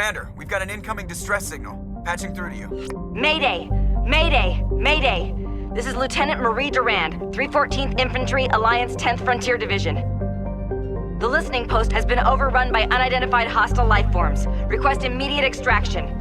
Commander, we've got an incoming distress signal. Patching through to you. Mayday! Mayday! Mayday! This is Lieutenant Marie Durand, 314th Infantry, Alliance 10th Frontier Division. The listening post has been overrun by unidentified hostile life forms. Request immediate extraction.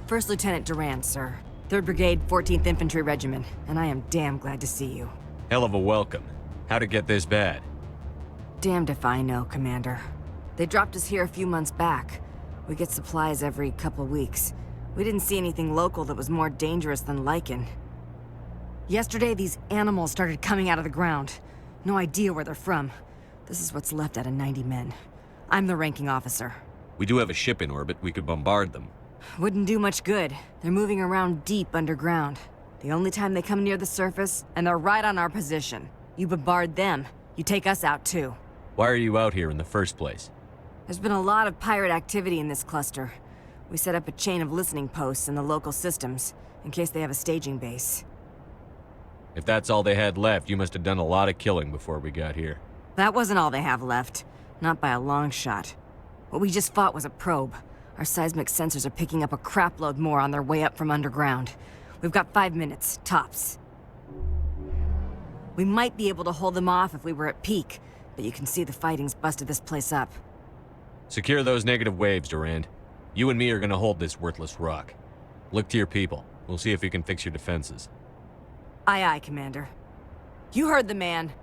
First Lieutenant Durand, sir. 3rd Brigade, 14th Infantry Regiment, and I am damn glad to see you. Hell of a welcome. How'd it get this bad? Damned if I know, Commander. They dropped us here a few months back. We get supplies every couple weeks. We didn't see anything local that was more dangerous than lichen. Yesterday, these animals started coming out of the ground. No idea where they're from. This is what's left out of 90 men. I'm the ranking officer. We do have a ship in orbit. We could bombard them. Wouldn't do much good. They're moving around deep underground. The only time they come near the surface, and they're right on our position. You bombard them, you take us out too. Why are you out here in the first place? There's been a lot of pirate activity in this cluster. We set up a chain of listening posts in the local systems, in case they have a staging base. If that's all they had left, you must have done a lot of killing before we got here. That wasn't all they have left. Not by a long shot. What we just fought was a probe. Our seismic sensors are picking up a crapload more on their way up from underground. We've got 5 minutes, tops. We might be able to hold them off if we were at peak, but you can see the fighting's busted this place up. Secure those negative waves, Durand. You and me are gonna hold this worthless rock. Look to your people. We'll see if we can fix your defenses. Aye, aye, Commander. You heard the man.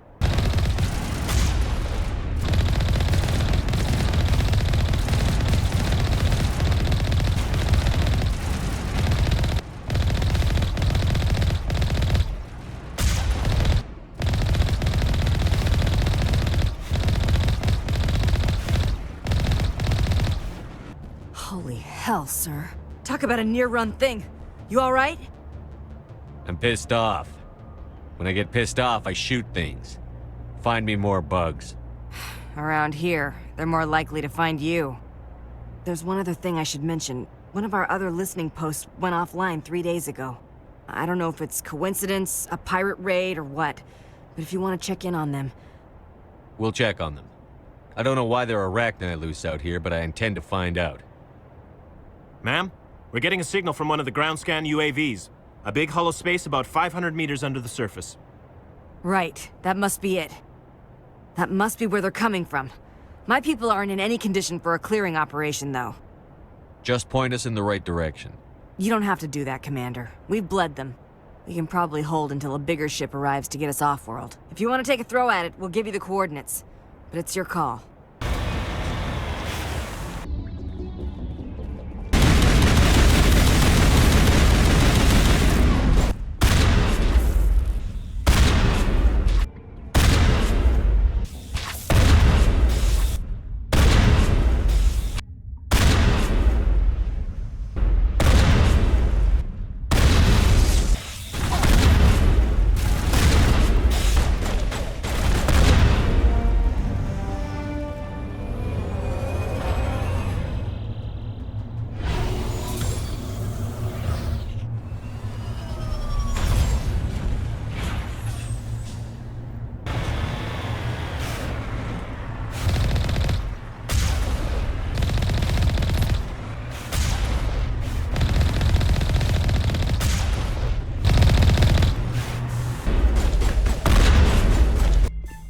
Holy hell, sir. Talk about a near-run thing. You all right? I'm pissed off. When I get pissed off, I shoot things. Find me more bugs. Around here, they're more likely to find you. There's one other thing I should mention. One of our other listening posts went offline 3 days ago. I don't know if it's coincidence, a pirate raid, or what, but if you want to check in on them... We'll check on them. I don't know why there are arachni loose out here, but I intend to find out. Ma'am, we're getting a signal from one of the ground scan UAVs. A big hollow space about 500 meters under the surface. Right, that must be it. That must be where they're coming from. My people aren't in any condition for a clearing operation, though. Just point us in the right direction. You don't have to do that, Commander. We've bled them. We can probably hold until a bigger ship arrives to get us off-world. If you want to take a throw at it, we'll give you the coordinates. But it's your call.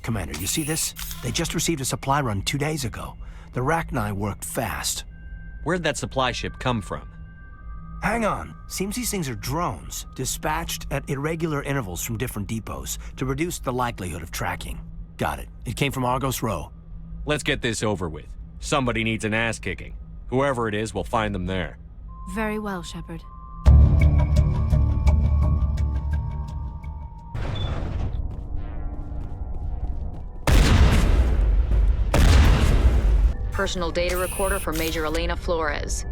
Commander, you see this? They just received a supply run 2 days ago. The arachni worked fast. Where'd that supply ship come from? Hang on. Seems these things are drones, dispatched at irregular intervals from different depots to reduce the likelihood of tracking. Got it. It came from Argos Row. Let's get this over with. Somebody needs an ass-kicking. Whoever it is, we'll find them there. Very well, Shepard. Personal data recorder for Major Elena Flores.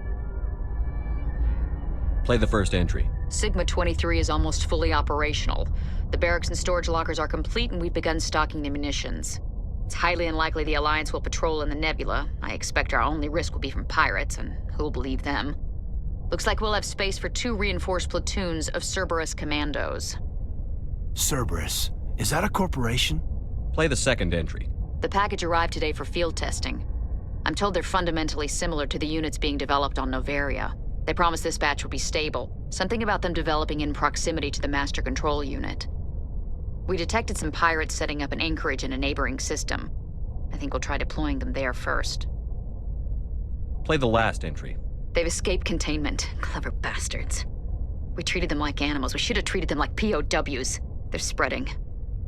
Play the first entry. Sigma-23 is almost fully operational. The barracks and storage lockers are complete, and we've begun stocking the munitions. It's highly unlikely the Alliance will patrol in the nebula. I expect our only risk will be from pirates, and who'll believe them? Looks like we'll have space for 2 reinforced platoons of Cerberus commandos. Cerberus. Is that a corporation? Play the second entry. The package arrived today for field testing. I'm told they're fundamentally similar to the units being developed on Novaria. They promised this batch would be stable. Something about them developing in proximity to the master control unit. We detected some pirates setting up an anchorage in a neighboring system. I think we'll try deploying them there first. Play the last entry. They've escaped containment. Clever bastards. We treated them like animals. We should have treated them like POWs. They're spreading.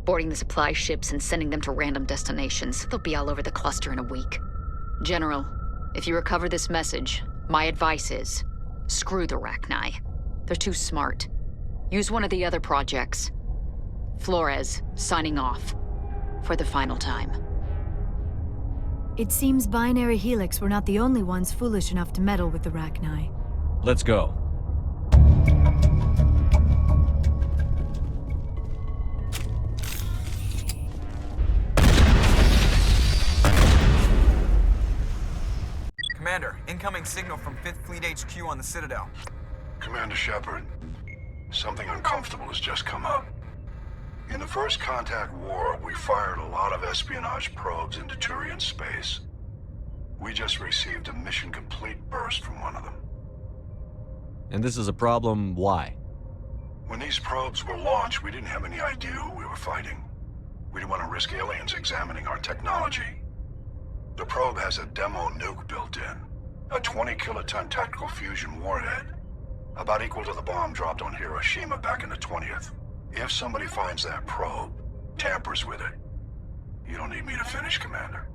Boarding the supply ships and sending them to random destinations. They'll be all over the cluster in a week. General, if you recover this message, my advice is, screw the Rachni. They're too smart. Use one of the other projects. Flores, signing off. For the final time. It seems Binary Helix were not the only ones foolish enough to meddle with the Rachni. Let's go. Commander, incoming signal from 5th Fleet HQ on the Citadel. Commander Shepard, something uncomfortable has just come up. In the First Contact War, we fired a lot of espionage probes into Turian space. We just received a mission complete burst from one of them. And this is a problem, why? When these probes were launched, we didn't have any idea who we were fighting. We didn't want to risk aliens examining our technology. The probe has a demo nuke built in, a 20-kiloton tactical fusion warhead, about equal to the bomb dropped on Hiroshima back in the 20th. If somebody finds that probe, tampers with it, you don't need me to finish, Commander.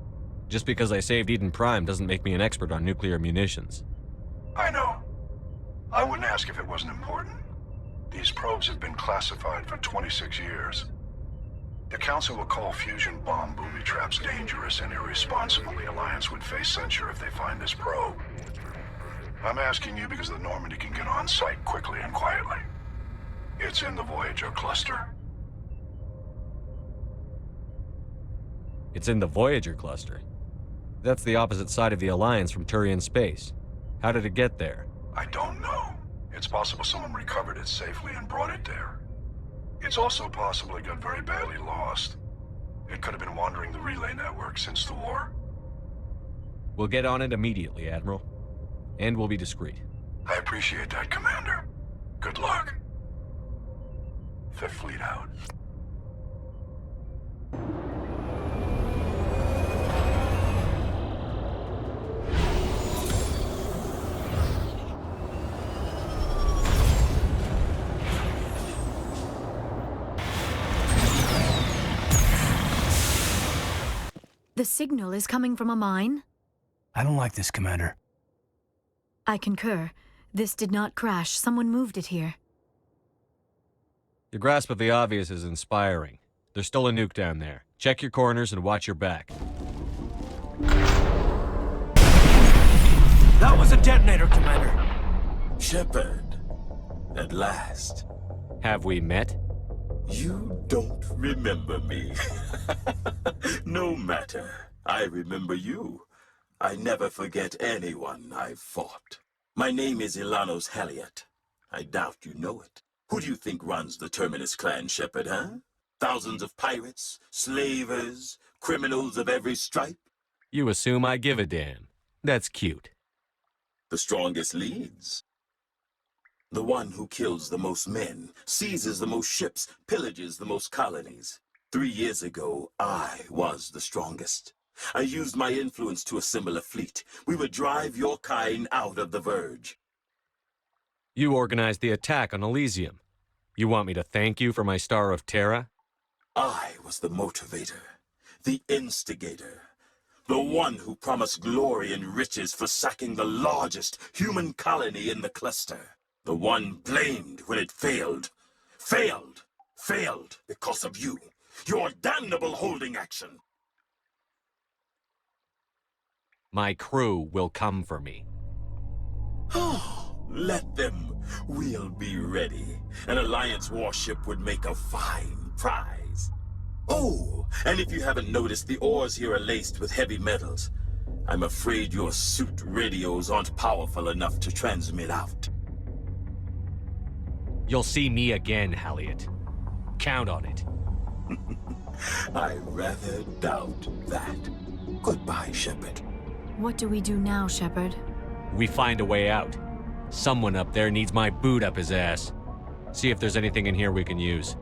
Just because I saved Eden Prime doesn't make me an expert on nuclear munitions. I know. I wouldn't ask if it wasn't important. These probes have been classified for 26 years. The Council will call fusion bomb booby traps dangerous and irresponsible. The Alliance would face censure if they find this probe. I'm asking you because the Normandy can get on site quickly and quietly. It's in the Voyager cluster. It's in the Voyager cluster. That's the opposite side of the Alliance from Turian space. How did it get there? I don't know. It's possible someone recovered it safely and brought it there. It's also possible it got very badly lost. It could have been wandering the relay network since the war. We'll get on it immediately, Admiral. And we'll be discreet. I appreciate that, Commander. Good luck. Fifth Fleet out. The signal is coming from a mine? I don't like this, Commander. I concur. This did not crash. Someone moved it here. Your grasp of the obvious is inspiring. There's still a nuke down there. Check your corners and watch your back. That was a detonator, Commander. Shepard, at last. Have we met? You don't remember me. No matter. I remember you. I never forget anyone I've fought. My name is Ilanos Halliot. I doubt you know it. Who do you think runs the Terminus clan, Shepard, huh? Thousands of pirates, slavers, criminals of every stripe? You assume I give a damn. That's cute. The strongest leads. The one who kills the most men, seizes the most ships, pillages the most colonies. 3 years ago, I was the strongest. I used my influence to assemble a fleet. We would drive your kind out of the Verge. You organized the attack on Elysium. You want me to thank you for my Star of Terra? I was the motivator, the instigator, the one who promised glory and riches for sacking the largest human colony in the cluster. The one blamed when it failed. Failed because of you. Your damnable holding action. My crew will come for me. Let them. We'll be ready. An Alliance warship would make a fine prize. Oh, and if you haven't noticed, the ores here are laced with heavy metals. I'm afraid your suit radios aren't powerful enough to transmit out. You'll see me again, Halliot. Count on it. I rather doubt that. Goodbye, Shepard. What do we do now, Shepard? We find a way out. Someone up there needs my boot up his ass. See if there's anything in here we can use.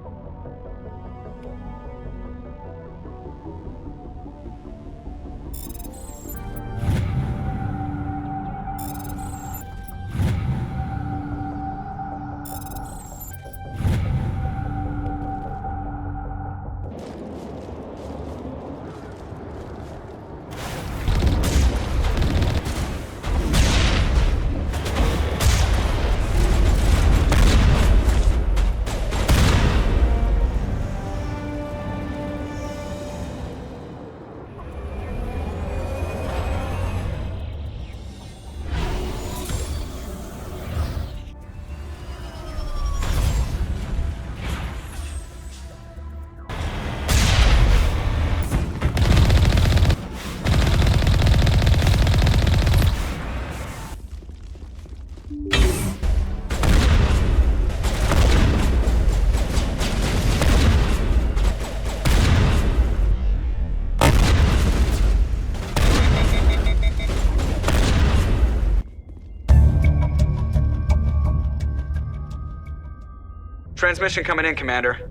Transmission coming in, Commander.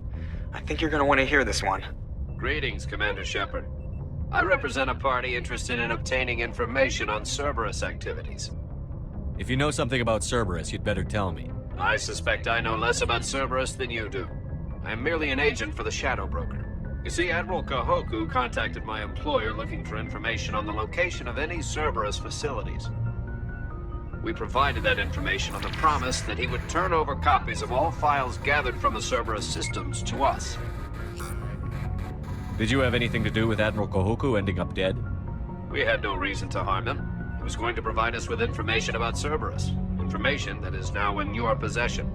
I think you're gonna want to hear this one. Greetings, Commander Shepard. I represent a party interested in obtaining information on Cerberus activities. If you know something about Cerberus, you'd better tell me. I suspect I know less about Cerberus than you do. I am merely an agent for the Shadow Broker. You see, Admiral Kahoku contacted my employer looking for information on the location of any Cerberus facilities. We provided that information on the promise that he would turn over copies of all files gathered from the Cerberus systems to us. Did you have anything to do with Admiral Kahoku ending up dead? We had no reason to harm him. He was going to provide us with information about Cerberus. Information that is now in your possession.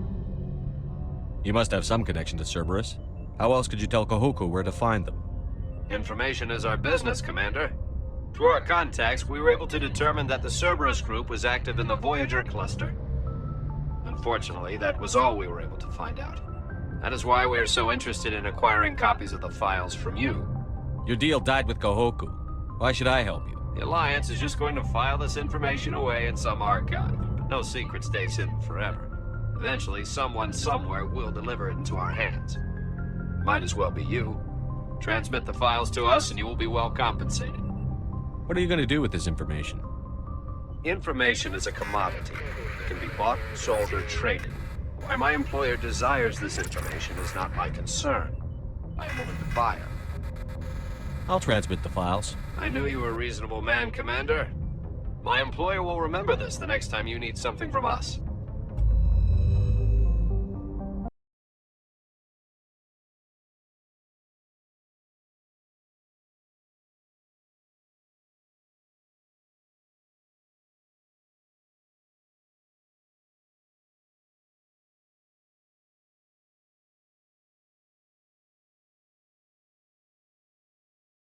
You must have some connection to Cerberus. How else could you tell Kahoku where to find them? Information is our business, Commander. Through our contacts, we were able to determine that the Cerberus group was active in the Voyager cluster. Unfortunately, that was all we were able to find out. That is why we are so interested in acquiring copies of the files from you. Your deal died with Kahoku. Why should I help you? The Alliance is just going to file this information away in some archive. But no secret stays hidden forever. Eventually, someone somewhere will deliver it into our hands. Might as well be you. Transmit the files to us and you will be well compensated. What are you going to do with this information? Information is a commodity. It can be bought, sold, or traded. Why my employer desires this information is not my concern. I am only the buyer. I'll transmit the files. I knew you were a reasonable man, Commander. My employer will remember this the next time you need something from us.